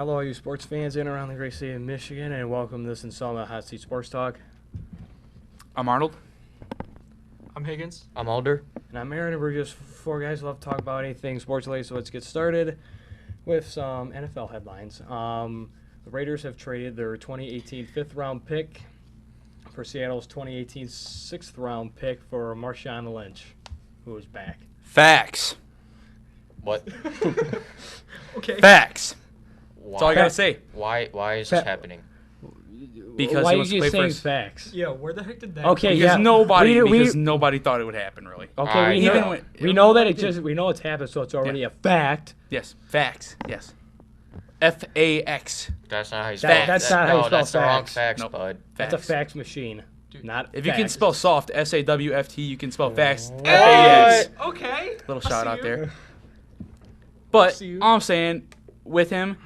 Hello, all you sports fans in and around the great state of Michigan, and welcome to this installment of Hot Seat Sports Talk. I'm Arnold. I'm Higgins. I'm Alder. And I'm Aaron, and we're just four guys who love to talk about anything sports related, so let's get started with some NFL headlines. The Raiders have traded their 2018 fifth-round pick for Seattle's 2018 sixth-round pick for Marshawn Lynch, who is back. Facts. What? Okay. Facts. Why? That's all I gotta say. Why is this happening? Because Why he are wants you to play saying first. facts? Yeah, where the heck did that Okay, Because yeah. nobody thought it would happen, really. Okay, we Even know, when- we know that we know it's happened, so it's already a fact. Yes, facts. Yes. F-A-X. That's not how you That- spell that's not how you No, spell that's the wrong facts. facts, Nope. bud. That's a Facts. fax machine, not If you can facts. spell soft, S-A-W-F-T, you can spell facts, F-A-X. Okay. Little I shout see out you. there. But see you. all I'm saying, with him,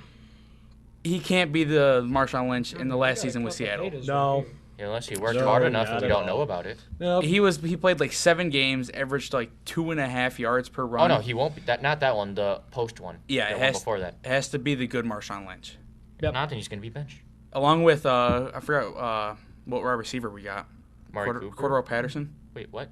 he can't be the Marshawn Lynch in the last season with Seattle. No. Unless he worked No, hard enough not and we at don't all. know about it. Nope. He played like 7 games, averaged like 2.5 yards per run. Oh no, he won't be. Not that one. The post one. Yeah, the it one has before that. It has to be the good Marshawn Lynch. Yep. Not then he's gonna be benched. Along with I forgot what wide receiver we got. Mari Cooper. Cordero Patterson. Wait, what?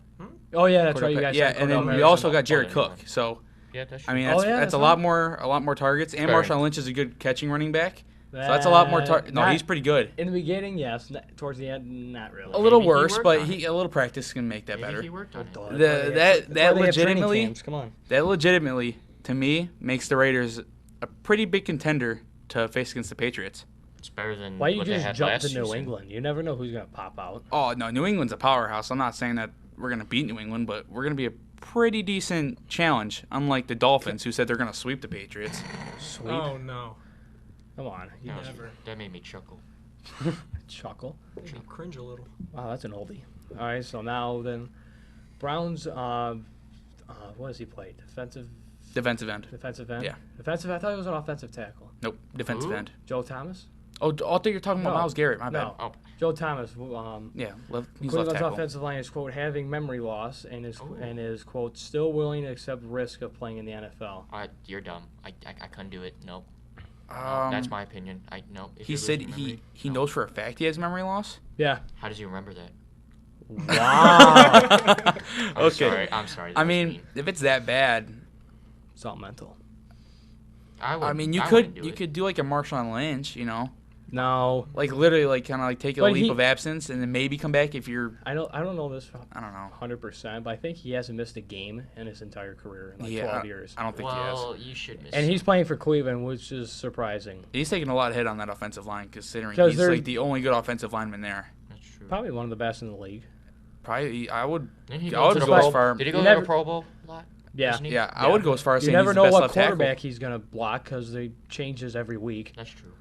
Oh yeah, that's Cordero right. You Pa- guys yeah, said and Cordell then we Patterson. also got Jared Oh, Cook. never mind. So Yeah, that's I true. mean Oh, that's, yeah, that's that's a lot more targets. And Fair. Marshawn Lynch is a good catching running back. So that's a lot more. No, he's pretty good. In the beginning, yes. Towards the end, not really. A little Maybe he worse, worked but on a little practice can make that Maybe better. he worked on it. Duh, The- that's why they that- have- that that's why they have training legitimately- camps, Come on. That legitimately, to me, makes the Raiders a pretty big contender to face against the Patriots. It's better than Why you what they just had jump last to New season. England? You never know who's gonna pop out. Oh no, New England's a powerhouse. I'm not saying that we're gonna beat New England, but we're gonna be a pretty decent challenge. Unlike the Dolphins, who said they're gonna sweep the Patriots. Sweet. Oh no. Come on. You No, Never. that made me chuckle. chuckle. Made me cringe a little. Wow, that's an oldie. All right, so now then, Browns. What does he play? Defensive Defensive end. end. Yeah. Defensive. I thought he was an offensive tackle. Nope, defensive Who? end. Joe Thomas. Oh, I thought you were talking about No. Myles Garrett. My bad. No. Oh, Joe Thomas. Yeah, he's left Cleveland's tackle. offensive line is, quote, having memory loss and is, quote, still willing to accept risk of playing in the NFL. you're dumb. I couldn't do it. Nope. Um, That's my opinion. No. If he you're said losing he memory, he no. knows for a fact he has memory loss. Yeah. How does he remember that? Wow. I'm Okay. Sorry. I'm sorry. that I was mean, mean. if it's that bad, It's all mental. I you wouldn't do could it. do like a Marshawn Lynch, No. like literally like kind of like take a But leap he- of absence and then maybe come back if you're I don't know this I don't know. 100%, but I think he hasn't missed a game in his entire career in like Yeah, 12 years. I don't think he has. Well, you should miss. And he's playing for Cleveland, which is surprising. He's taking a lot of hit on that offensive line considering 'Cause he's they're- like the only good offensive lineman there. That's true. Probably one of the best in the league. Probably I would Didn't he I go would to the go as Pro? far Did he You go to never- the Pro Bowl a lot? Yeah. Wasn't he? yeah, I would go as far as You saying never he's know the best what left tackle. quarterback he's going to block because they changes every week. That's true.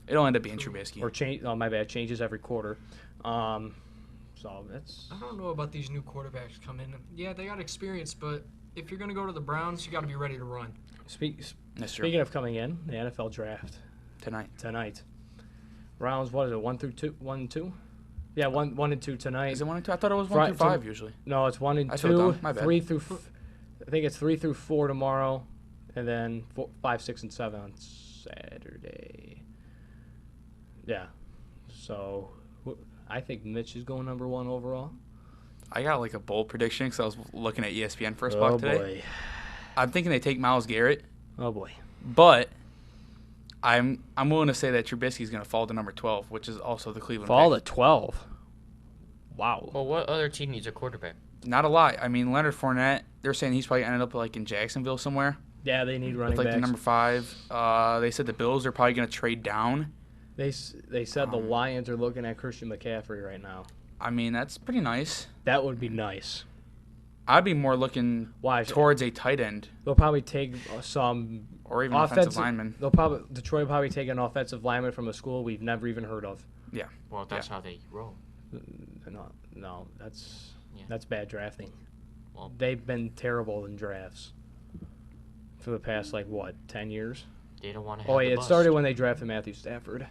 It'll end up being Trubisky. Or change. Oh, my bad. Changes every quarter. So that's. I don't know about these new quarterbacks coming. Yeah, they got experience, but if you're gonna go to the Browns, you got to be ready to run. That's true. Speaking of coming in, the NFL draft Tonight. tonight. Rounds. What is it? 1 through 2. 1 and 2. Yeah, 1 and 2 tonight. Is it 1 and 2? I thought it was Fri- 1 through to- 5 usually. No, it's 1 and I 2. should've done. My bad. 3 through. I think it's 3 through 4 tomorrow, and then 5, 6, and 7 on Saturday. Yeah. So I think Mitch is going number 1 overall. I got like a bold prediction because I was looking at ESPN first Oh block today. boy. I'm thinking they take Myles Garrett, Oh boy. but I'm willing to say that Trubisky's going to fall to number 12, which is also the Cleveland Fall pick. to 12. Wow. Well, what other team needs a quarterback? Not a lot. I mean, Leonard Fournette, they're saying he's probably ended up like in Jacksonville somewhere Yeah, they need running with like backs. the number 5. They said the Bills are probably going to trade down. They said the Lions are looking at Christian McCaffrey right now. I mean, that's pretty nice. That would be nice. I'd be more looking Why? towards a tight end They'll probably take some or even offensive lineman. Detroit will probably take an offensive lineman from a school we've never even heard of. Well, that's how they roll. No, that's Yeah. bad drafting. Well- They've been terrible in drafts for the past 10 years. They don't want to. Oh wait, it started when they drafted Matthew Stafford.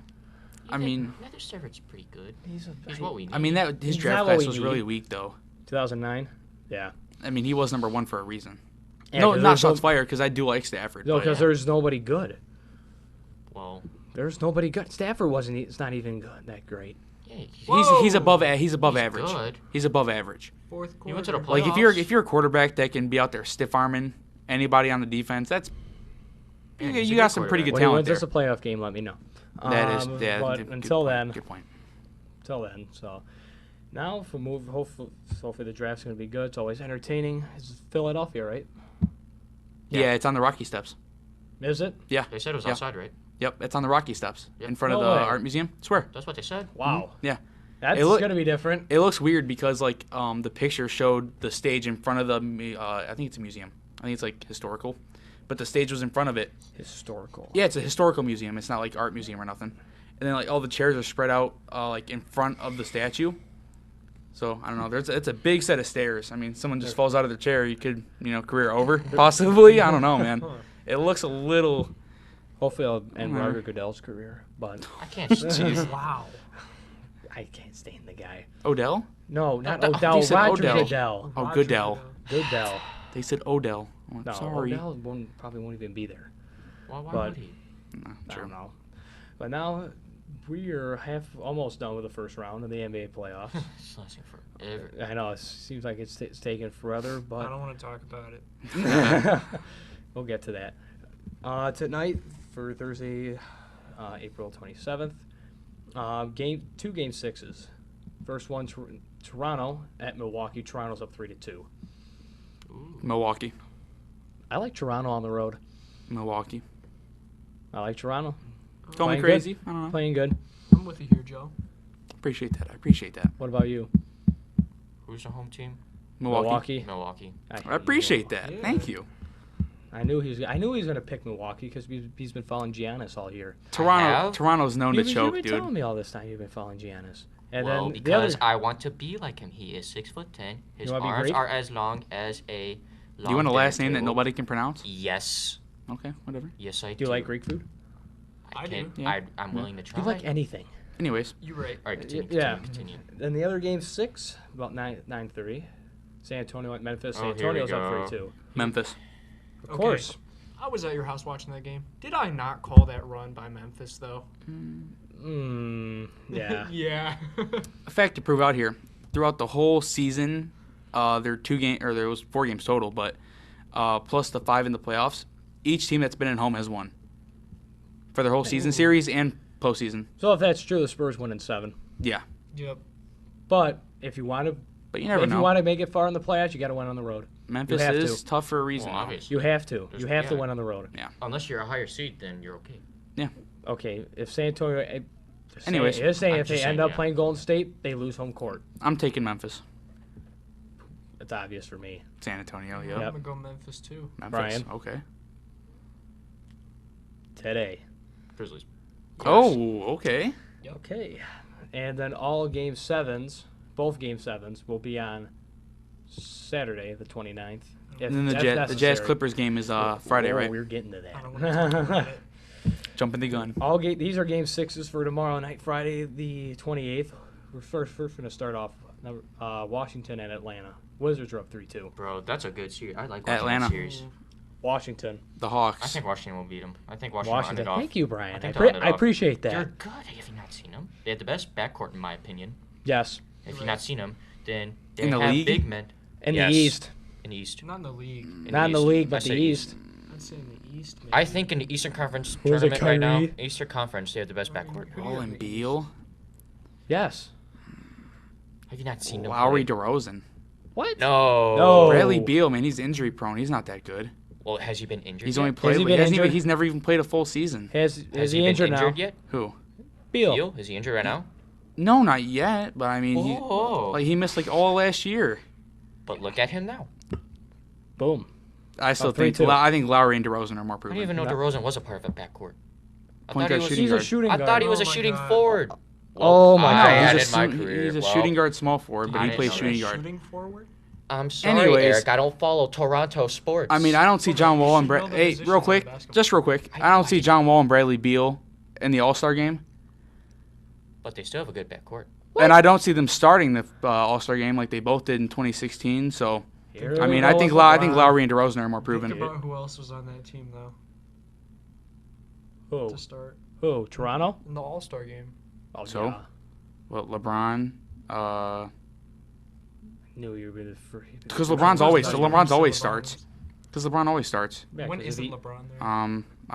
I mean- Matthew Stafford's pretty good. He's He's what we need. I mean, that his He's draft not what class we was need. really weak, though. 2009. Yeah. I mean, he was number 1 for a reason. Yeah, No, 'cause not there's shots fired because I do like Stafford. No, but because there's nobody good. Well, There's nobody good. Stafford wasn't. It's not even good. That great. yeah, He's Whoa. above average. He's He's good. above average. Fourth quarter. He went to the Like if you're a quarterback that can be out there stiff arming anybody on the defense, that's Yeah, you, he's a you good got some pretty good When he talent wins there. us a playoff game, let me know. That is But good until point, then, good point. So now if we move, hopefully the draft's going to be good. It's always entertaining. It's Philadelphia, right? Yeah, it's on the Rocky Steps. Is it? Yeah, They said it was Yeah. outside, right? yep, it's on the Rocky Steps Yep. in front of No the way. art museum. Swear, That's what they said. Wow. yeah. That's It look- going to be different. It looks weird because like the picture showed the stage in front of the I think it's a museum. I think it's like historical, but the stage was in front of it. Historical. Yeah, it's a historical museum. It's not like art museum or nothing. And then like all the chairs are spread out like in front of the statue. So I don't know. It's a big set of stairs. I mean, someone just falls out of their chair, you could career over possibly. I don't know, man. It looks a little. Hopefully it'll end Mhm. Roger Goodell's career, but I can't see. Wow. I can't stand the guy. Odell? No, not They Odell. said Roger Odell. Goodell. Oh, Roger Goodell. Goodell. They said Odell. Oh, No, sorry. Odell probably won't even be there. Why But- would he? No, I true. don't know. But now we are almost done with the first round of the NBA playoffs. It's lasting forever. I know it seems like it's taking forever, I but don't want to talk about it. we'll get to that. Tonight for Thursday, April 27th, two game sixes. First one, Toronto at Milwaukee. Toronto's up 3-2. Milwaukee. I like Toronto on the road. Milwaukee. I like Toronto Call me Playing crazy. I don't know. playing good. I'm with you here, Joe. Appreciate that. I appreciate that. What about you? Who's the home team? Milwaukee. Milwaukee. hate I appreciate that. Yeah. Thank you. I knew he was going to pick Milwaukee because he's been following Giannis all year. Toronto. have? Toronto's known to You've choke, been dude. telling me all this time you've been following Giannis. And Well, then the other, because I want to be like him. He is 6'10". His wanna be arms great? are as long as a. Do you want a long last dinner name that table. nobody can pronounce? Yes. Okay, whatever. Yes, I do. do you like Greek food? I can. do. Yeah. I'm willing to try. You like anything? Anyways, You're right. All right, continue. Yeah. Continue. Then the other game 6, about 9:30. San Antonio at Memphis. San Oh, here we Antonio's up go. 3-2. Memphis. Of Okay. course. I was at your house watching that game. Did I not call that run by Memphis though? Yeah. Yeah. A fact to prove out here. Throughout the whole season, there was 4 games total, but plus the 5 in the playoffs, each team that's been at home has won for their whole season series and postseason. So if that's true, the Spurs win in 7. Yeah, Yep. But if you want to, but you never if know. you want to make it far in the playoffs, you got to win on the road. Memphis have is to. tough for a reason. Well, though. obviously. You have to. There's- You have to yeah. win on the road. Unless you're a higher seed, then you're okay. Okay. If San Antonio, Anyways, you're saying I'm if they just end saying, up yeah. playing Golden State, they lose home court. I'm taking Memphis. It's obvious for me. San Antonio, I'm yep. gonna go Memphis too. Memphis. Brian. Okay. Today. Grizzlies. Oh, okay. Okay. And then all game 7s, both game 7s, will be on Saturday, the 29th. If And then the that's Jazz necessary. Clippers game is Friday, Oh, right? We're getting to I don't want to talk about that. it. Jumping the gun. These are game 6s for tomorrow night, Friday the 28th. We're first going to start off Washington and Atlanta. Wizards are up 3-2. Bro, that's a good series. I like watching Atlanta. that series. Washington. The I Hawks. think Washington will beat them. I think Washington, will Washington. end it off. Thank you, Brian. I, think they'll end it I off. appreciate that. They're good. Have you not seen them? They have the best backcourt, in my opinion. Yes. If you've not seen them, then they In the have league? big men In Yes. the East. in the East. Not in the league. Not in the East. league, I but the say East. I'd say in the East. Maybe. I think in the Eastern Conference Who is it, tournament right now, Kyrie? Eastern Conference, they have the best backcourt. Paul and Beal. Yes. Have you not seen them? Lowry play? DeRozan. What? No. No. Bradley Beal, man, he's injury prone. He's not that good. Well, has he been injured? He's yet? only played. he been injured? He's never even played a full season. Is Has he been injured now? yet? Who? Beal. Beal? Is he injured right now? No, not yet. But I mean, Oh. he missed like all last year. But look at him now. Boom. I still Oh, think 3-2. I think Lowry and DeRozan are more I proven. didn't even know No. DeRozan was a part of a backcourt. I Point thought he guard, was. shooting He's a guard. shooting I guard. thought he was Oh a my shooting God. forward. Oh my I God. added He's a, my su- career. he's a Well, shooting guard, small forward, but I he didn't plays know shooting that. guard. Shooting forward. I'm sorry, Anyways. Eric. I don't follow Toronto sports. I mean, I don't see John Wall and You should know the Hey, positions real in quick, basketball. just real quick. I don't see John Wall and Bradley Beal in the All Star game, But they still have a good backcourt. and I don't see them starting the All Star game like they both did in 2016. So, Here I we mean, go I think with I think LeBron. Lowry and DeRozan are more Think proven. about who else was on that team though Who? to start. Who? Toronto? in the All-Star game. Oh, So? yeah. Well, LeBron. Knew you were the first. Because Who's LeBron's always the- LeBron's always LeBron starts. was- Because LeBron always starts. Yeah, When 'cause isn't he- LeBron there? I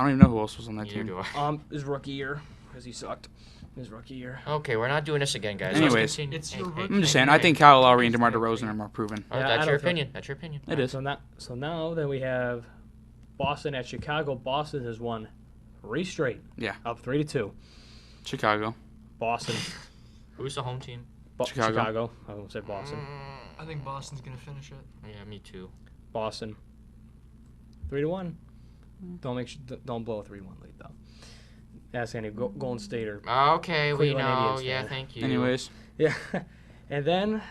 don't even know who else was on that Neither team. do I. His rookie year, because he sucked. His rookie year. Okay, we're not doing this again, guys. Anyways. Let's continue. It's your Hey, rookie. I'm just saying. I think Kyle Lowry and DeMar DeRozan are more proven. Oh, Yeah, I that's don't your think- opinion. That's your opinion. It is. So now then we have Boston at Chicago. Boston has won 3 straight. Yeah. Up 3-2. Chicago. Boston. Who's the home team? Chicago. I won't say Boston. I think Boston's gonna finish it. Yeah, me too. Boston. 3-1. Don't blow a 3-1 lead though. Ask any Golden State or Okay, we Cleveland know. Indians Yeah, fan. thank you. Anyways, yeah. And then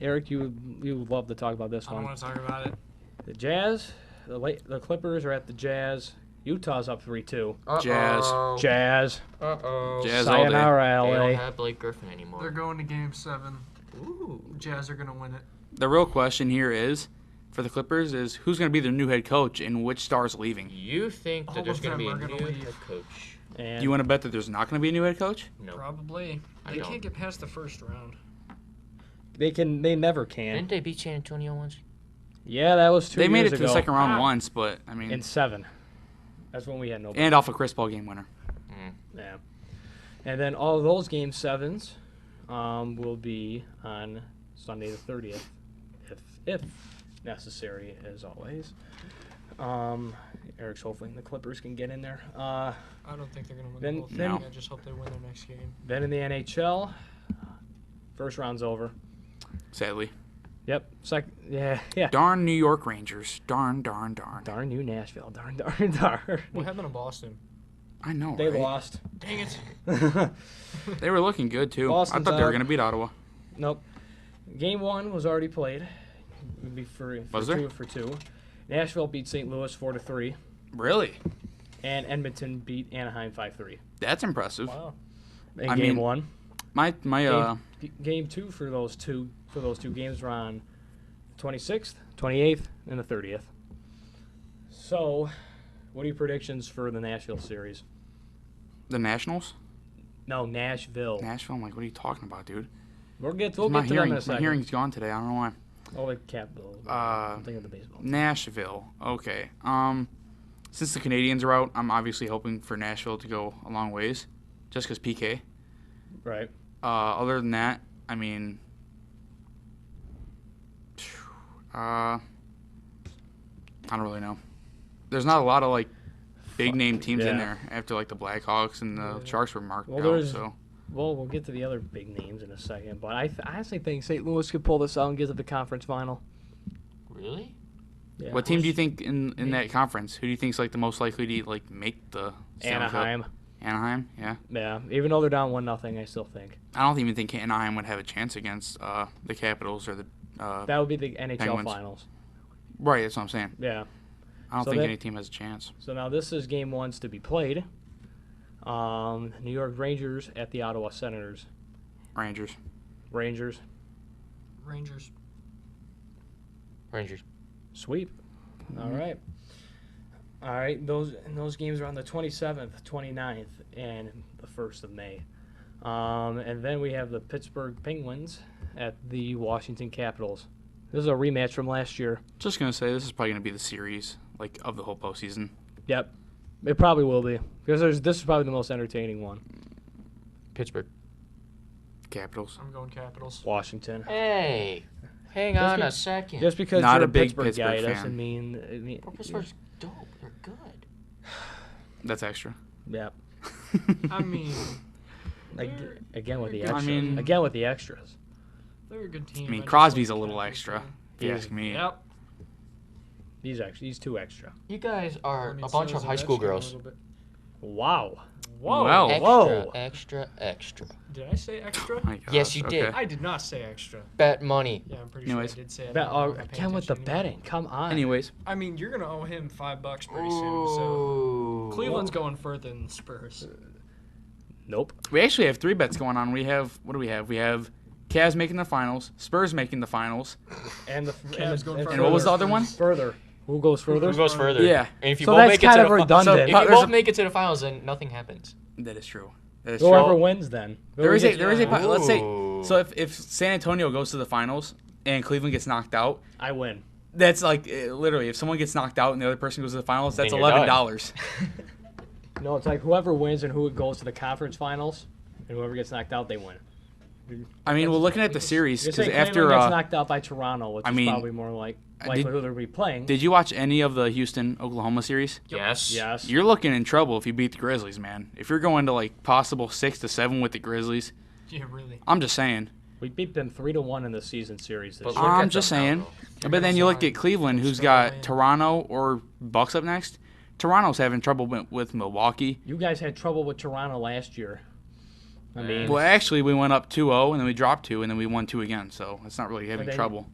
Eric, you would love to talk about this I don't one. want to talk about it. The Jazz. The Clippers are at the Jazz. Utah's up 3-2. Jazz. Jazz. Uh-oh. Jazz all day. Sayonara, They don't LA. have Blake Griffin anymore. They're going to Game 7. Ooh. Jazz are gonna win it. The real question here is, for the Clippers, is who's going to be their new head coach and which star's leaving? You think All that there's of going to be a them are new gonna leave. head coach? And Do you want to bet that there's not going to be a new head coach? No. Probably. I They don't. can't get past the first round. they never can. Didn't they beat San Antonio once? Yeah, that was 2 They years made it to ago. the second round once, but I mean, In 7. That's when we had no. and off a Chris Paul game winner. Yeah. And then all of those game 7s will be on Sunday the 30th, if necessary, as always. Eric's hoping the Clippers can get in there. I don't think they're gonna win Then- the whole thing. No. I just hope they win their next game. Then in the NHL, first round's over. Sadly, Yep. Yeah. darn New York Rangers. Darn. Darn you, Nashville. Darn. What happened to Boston? I know. They right? lost. Dang it. They were looking good too. Boston's I thought they were out. going to beat Ottawa. Nope. Game 1 was already played. Would be for Was there? 2 for 2. Nashville beat St. Louis 4-3, Really? and Edmonton beat Anaheim 5-3. That's impressive. Wow. In I game mean, 1. My Game 2 for those two games were on 26th, 28th, and the 30th. So, what are your predictions for the Nashville series? the Nationals, No, Nashville. Nashville. I'm like, what are you talking about, dude? We'll get my to them hearing, in a my second. hearing's gone today. I don't know why. Oh, the Capitals. Uh, I'm thinking of the baseball. Nashville. Okay. Since the Canadians are out, I'm obviously hoping for Nashville to go a long ways, just because PK. Right. Other than that, I mean, I don't really know. There's not a lot of like big name teams in Yeah. there after like the Blackhawks and the Sharks were marked Well, out. there's- So Well, we'll get to the other big names in a second, but I honestly think St. Louis could pull this out and get to the conference final. Really? Yeah. what team do you think in that conference? Who do you think's like the most likely to like make the Stanley Cup? Anaheim. Anaheim, yeah. Yeah, even though they're down 1-0, I still think I don't even think Anaheim would have a chance against the Capitals or the that would be the NHL Penguins. finals. right. That's what I'm saying. Yeah. I don't So think that- any team has a chance. So now this is game 1's to be played. New York Rangers at the Ottawa Senators. Rangers. Rangers Rangers. Rangers. sweep. All right. All right. Those games are on the 27th, 29th, and the 1st of May. And then we have the Pittsburgh Penguins at the Washington Capitals. This is a rematch from last year. Just gonna say this is probably gonna be the series like of the whole postseason. Yep. It probably will be because this is probably the most entertaining one. Pittsburgh. Capitals. I'm going Capitals. Washington. Hey, hang Just on be- a second. Just because Not you're a big Pittsburgh guy Pittsburgh doesn't fan. mean. Well, Pittsburgh's dope. They're good. That's extra. Yeah. I mean, Again with the I extras. mean- Again with the extras. they're a good team. I mean, just Crosby's hope a little Capitals extra. win. If you ask me. Yep. These two extra. You guys are I mean, a bunch so of is high school Ovechkin a girls. little bit. Wow. Whoa. Well. Extra, Whoa. extra. Did I say extra? My Yes, gosh, you did. okay. I did not say extra. Bet money. Yeah, I'm pretty Anyways. sure I did say it. Bet, I don't know if I pay again with the attention anymore. betting. Come on. Anyways, I mean, you're gonna owe him $5 pretty soon. So Ooh. Cleveland's going further than the Spurs. Nope. we actually have 3 bets going on. We have what do we have? We have Cavs making the finals, Spurs making the finals. And the Cavs going And what was the other one? Further. Who goes further? Who goes further? Yeah. And if you So both that's make it kind to of the redundant. if you There's both a- make it to the finals, then nothing happens. That is true. That is Whoever true. wins, then There is a Yeah. let's say Ooh. so if San Antonio goes to the finals and Cleveland gets knocked out, I win. that's like literally if someone gets knocked out and the other person goes to the finals, that's Then you're done. $11. No, it's like whoever wins and who goes to the conference finals, and whoever gets knocked out, they win. I mean, we're looking at the series You're because saying after Cleveland gets knocked out by Toronto, which I is mean, probably more likelihood they'll be playing. did you watch any of the Houston Oklahoma series? Yes. Yes. You're looking in trouble if you beat the Grizzlies, man. If you're going to like possible 6-7 with the Grizzlies, Yeah, really. I'm just saying. We beat them 3-1 in the season series this But year. look I'm at just them now, saying. though. But then you look at Cleveland, who's Still got win. Toronto or Bucks up next. Toronto's having trouble with Milwaukee. You guys had trouble with Toronto last year. I mean, Well, actually, we went up 2-0, and then we dropped 2, and then we won 2 again. So it's not really having they- trouble.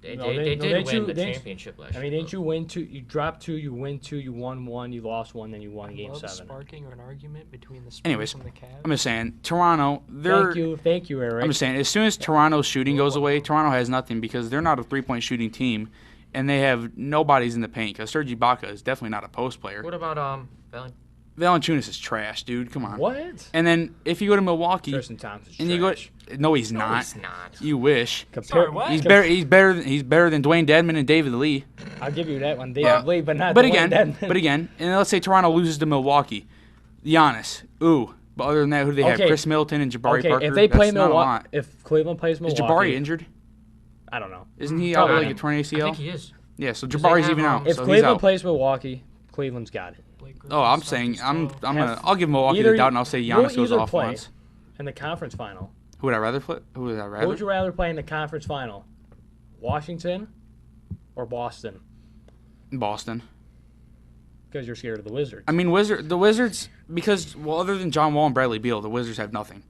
They, No, they, they- they no, did didn't win you- the didn't- championship last I year. mean, didn't you win 2? You dropped 2, you win 2, you won 1, you lost 1, then you won I game love 7. sparking an argument between the Spurs Anyways, and the Cavs. I'm just saying, Toronto, they're. Thank you, Eric. I'm just saying, as soon as Toronto's shooting goes away, Toronto has nothing because they're not a three-point shooting team, and they have nobody's in the paint because Serge Ibaka is definitely not a post player. What about Valentine? Valanciunas is trash, dude. Come on. What? And then if you go to Milwaukee, Tristan Thompson's and you go, trash. no, he's No, not. he's not. You wish. Sorry, what? He's better. He's better than Dwayne Dedman and David Lee. I'll give you that one, David Yeah. Lee, but not But Dwayne again, Dedman. and let's say Toronto loses to Milwaukee, Giannis. Ooh, but other than that, who do they have? Okay. Chris Middleton and Jabari Okay, Parker. if they play That's not a Milwaukee, lot. if Cleveland plays Is Milwaukee, Jabari injured? I don't know. Isn't he Oh, out with yeah. like a torn I ACL? think he is. Yeah, so they Jabari's have, even out. If so he's Cleveland out. plays Milwaukee, Cleveland's got it. Blake Oh, I'm Griffin's saying not I'm still- gonna I'll give Milwaukee Either the doubt and I'll say you'll Giannis goes either off play once. in the conference final. Who would I rather play? Who would I Who rather? would you rather play in the conference final? Washington or Boston? Boston. Because you're scared of the Wizards. I mean, the Wizards, because well, other than John Wall and Bradley Beal, the Wizards have nothing.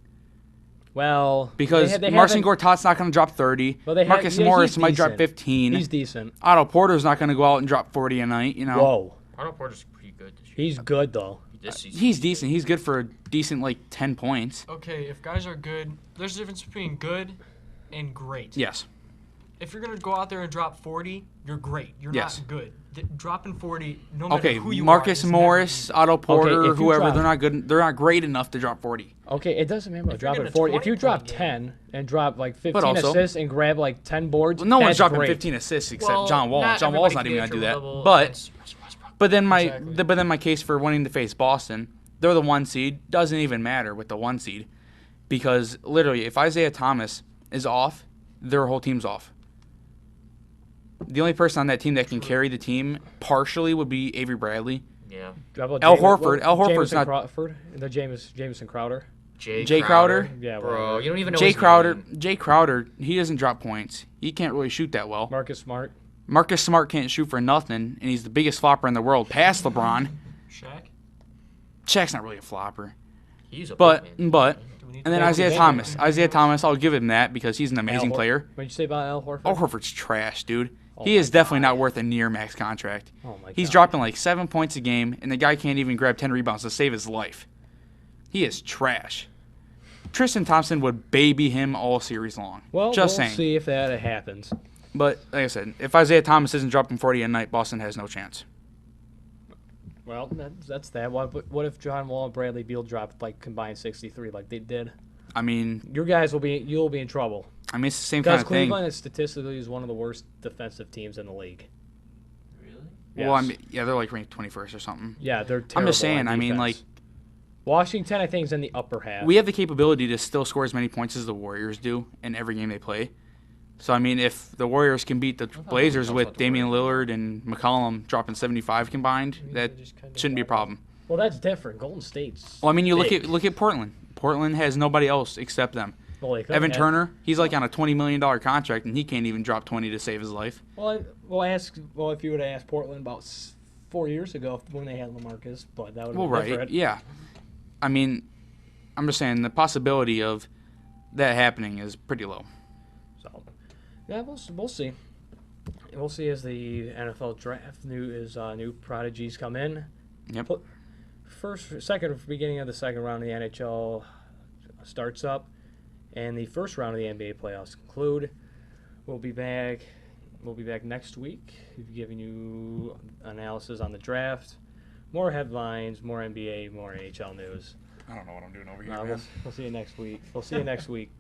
Well, Because they Marcin haven't- Gortat's not going to drop 30. Well, they have- Marcus yeah, Morris he's might drop decent. 15. He's decent. Otto Porter's not going to go out and drop 40 a night. You know, Whoa, Arnold Porter's pretty good this year. he's good though. This season. he's decent. He's good for a decent like 10 points. Okay, if guys are good, there's a difference between good and great. Yes. If you're gonna go out there and drop 40, you're great. You're Yes. not good. Dropping 40, no matter Okay, who you Marcus are, is never Morris, easy. Otto Porter, if you whoever, drop- they're not good. They're not great enough to drop 40. Okay, it doesn't matter about If you're dropping getting a 40. If you 20-point drop game- 10 and drop like 15 But also- assists and grab like 10 boards, Well, no one's that's dropping great. 15 assists except Well, John Wall. not John Wall's everybody not even can going to do be at that. your level But against Westbrook. but then Exactly. my case for wanting to face Boston, they're the 1 seed. Doesn't even matter with the 1 seed, because literally, if Isaiah Thomas is off, their whole team's off. The only person on that team that can carry the team partially would be Avery Bradley. Yeah. How about Al James- Horford. Al Horford's Jamison not- Crawford, the Jameson Crowder. Jay Crowder? Yeah, Bro, whatever. you don't even know Jay his Crowder. name. Jay Crowder. He doesn't drop points. He can't really shoot that well. Marcus Smart. Marcus Smart can't shoot for nothing, and he's the biggest flopper in the world, past LeBron. Shaq. Shaq's not really a flopper. He's a But big man. Do we need and then to- Isaiah Big Thomas. man. Isaiah Thomas, I'll give him that because he's an amazing Al Hor- player. What'd you say about Al Horford? Al Horford's trash, dude. Oh He my is definitely God. not worth a near max contract. Oh my He's God. dropping like 7 points a game, and the guy can't even grab 10 rebounds to save his life. He is trash. Tristan Thompson would baby him all series long. Well, Just we'll saying. see if that happens. But like I said, if Isaiah Thomas isn't dropping 40 a night, Boston has no chance. Well, that's that. What if John Wall and Bradley Beal drop like combined 63 like they did? I mean, You'll be in trouble. it's the same kind Because of thing. Cleveland is statistically is one of the worst defensive teams in the league. Really? Well, I Yes. mean, yeah, they're like ranked 21st or something. Yeah, they're terrible. I'm just saying, on I mean, defense. Washington, I think, is in the upper half. We have the capability to still score as many points as the Warriors do in every game they play. So, I mean, if the Warriors can beat the Blazers thought with the Damian Warriors- Lillard and McCollum dropping 75 combined, mean, that they just kinda shouldn't be a got- problem. Well, that's different. Golden State's. Well, I mean, you big. look at Portland. Portland has nobody else except them. Well, they could Evan have- Turner, he's like on a $20 million contract, and he can't even drop 20 to save his life. Well, if you would have asked Portland about 4 years ago when they had LaMarcus, but that would Well, be right, different. yeah. I mean, I'm just saying the possibility of that happening is pretty low. So, yeah, we'll see. We'll see as the NFL draft new prodigies come in. Yep. Beginning of the second round of the NHL starts up, and the first round of the NBA playoffs conclude. We'll be back next week, giving you analysis on the draft, more headlines, more NBA, more NHL news. I don't know what I'm doing over here, Nah, man. we'll see you next week. We'll see you next week.